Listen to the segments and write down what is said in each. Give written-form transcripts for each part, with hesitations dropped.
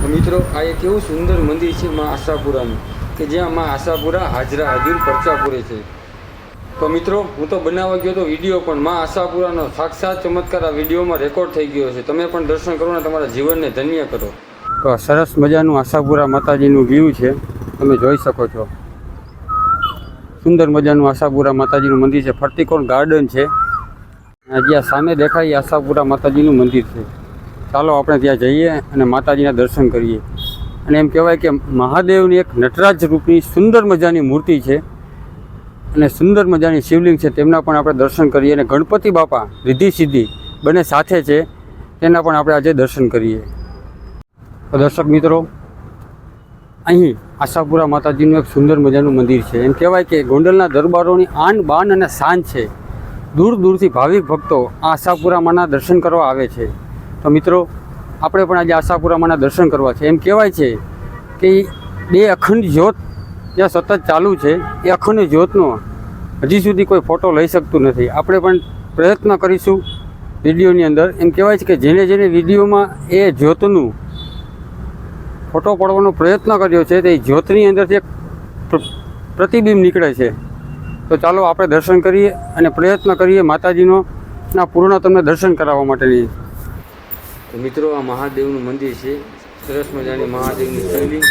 તો મિત્રો આ એક એવું સુંદર મંદિર છે મા આશાપુરાનું કે જ્યાં મા આશાપુરા હાજરા હાજર પરચા પૂરે છે। તો મિત્રો હું તો બનાવવા ગયો તો વિડીયો પણ મા આશાપુરાનો સાક્ષાત ચમત્કાર આ વિડીયોમાં રેકોર્ડ થઈ ગયો છે। તમે પણ દર્શન કરો ને તમારા જીવનને ધન્ય કરો। તો સરસ મજાનું આશાપુરા માતાજીનું વ્યૂ છે, તમે જોઈ શકો છો। સુંદર મજાનું આશાપુરા માતાજીનું મંદિર છે, ફરતી કોણ ગાર્ડન છે। જ્યાં સામે દેખાય આશાપુરા માતાજીનું મંદિર છે। ચાલો આપણે ત્યાં જઈએ અને માતાજીના દર્શન કરીએ। અને એમ કહેવાય કે મહાદેવની એક નટરાજ રૂપની સુંદર મજાની મૂર્તિ છે અને સુંદર મજાની શિવલિંગ છે, તેમના પણ આપણે દર્શન કરીએ। અને ગણપતિ બાપા રિદ્ધિ સિદ્ધિ બંને સાથે છે, તેના પણ આપણે આજે દર્શન કરીએ। તો દર્શક મિત્રો, અહીં આશાપુરા માતાજીનું એક સુંદર મજાનું મંદિર છે। એમ કહેવાય કે ગોંડલના દરબારોની આન બાન અને શાન છે। દૂર દૂરથી ભાવિક ભક્તો આ આશાપુરામાંના દર્શન કરવા આવે છે। તો મિત્રો, આપણે પણ આજે આશાપુરામાંના દર્શન કરવા છે। એમ કહેવાય છે કે બે અખંડ જ્યોત ત્યાં સતત ચાલુ છે। એ અખંડ જ્યોતનો હજી સુધી કોઈ ફોટો લઈ શકતું નથી। આપણે પણ પ્રયત્ન કરીશું વિડીયોની અંદર। એમ કહેવાય છે કે જેને જેને વિડીયોમાં એ જ્યોતનું ફોટો પાડવાનો પ્રયત્ન કર્યો છે તે જ્યોતની અંદરથી એક પ્રતિબિંબ નીકળે છે। તો ચાલો આપણે દર્શન કરીએ અને પ્રયત્ન કરીએ માતાજીનો ના પૂર્ણ તમને દર્શન કરાવવા માટેની। તો મિત્રો, આ મહાદેવનું મંદિર છે, સરસ મજાની મહાદેવની શૈલી।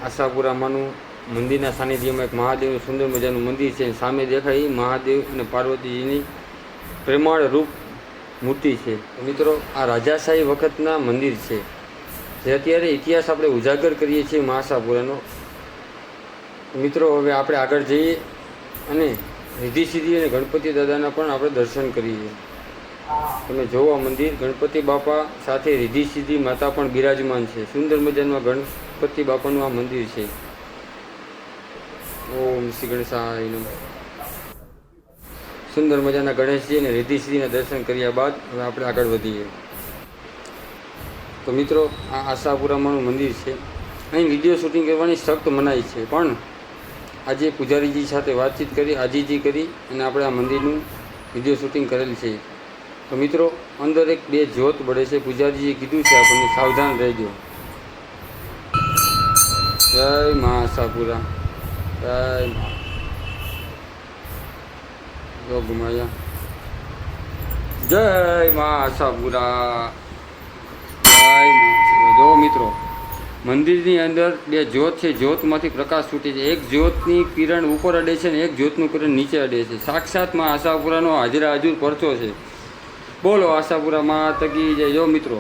આશાપુરામાંનું મંદિરના સાનિધ્યમાં એક મહાદેવનું સુંદર મજાનું મંદિર છે। સામે દેખાય મહાદેવ અને પાર્વતીજીની પ્રેમાળ રૂપ મૂર્તિ છે। મિત્રો, આ રાજાશાહી વખતના મંદિર છે, જે અત્યારે ઇતિહાસ આપણે ઉજાગર કરીએ છીએ મા આશાપુરાનો। મિત્રો, હવે આપણે આગળ જઈએ અને રિદ્ધિ સિદ્ધિ અને ગણપતિ દાદાના પણ આપણે દર્શન કરીએ। તમે જોવો મંદિર, ગણપતિ બાપા સાથે રિદ્ધિ સિદ્ધિ માતા પણ બિરાજમાન છે। સુંદર મજાનું ગણપતિ બાપાનું આ મંદિર છે। ઓમ શ્રી ગણેશાય નમઃ। સુંદર મજાના ગણેશજી અને રિદ્ધિ સિદ્ધિના દર્શન કર્યા બાદ હવે આપણે આગળ વધીએ। તો મિત્રો, આ આશાપુરામાંનું મંદિર છે। અહીં વિડીયો શૂટિંગ કરવાની સખ્ત મનાઈ છે, પણ આજે પૂજારીજી સાથે વાતચીત કરી, આજીજી કરી અને આપણે આ મંદિરનું વિડીયો શૂટિંગ કરેલ છે। તો મિત્રો, અંદર એક બે જ્યોત બળે છે। પૂજારીજીએ કીધું છે આપણને સાવધાન રહેજો। જય મા આશાપુરા, જય મા જોગમાયા, જય મા આશાપુરા, જય મા। જો મિત્રો, મંદિરની અંદર બે જ્યોત છે, જ્યોતમાંથી પ્રકાશ છૂટે છે। એક જ્યોતની કિરણ ઉપર અડે છે અને એક જ્યોતનું કિરણ નીચે અડે છે। સાક્ષાત માં આશાપુરાનો હાજરા હજુર પરચો છે। બોલો આશાપુરા માતા કી જય। જો મિત્રો,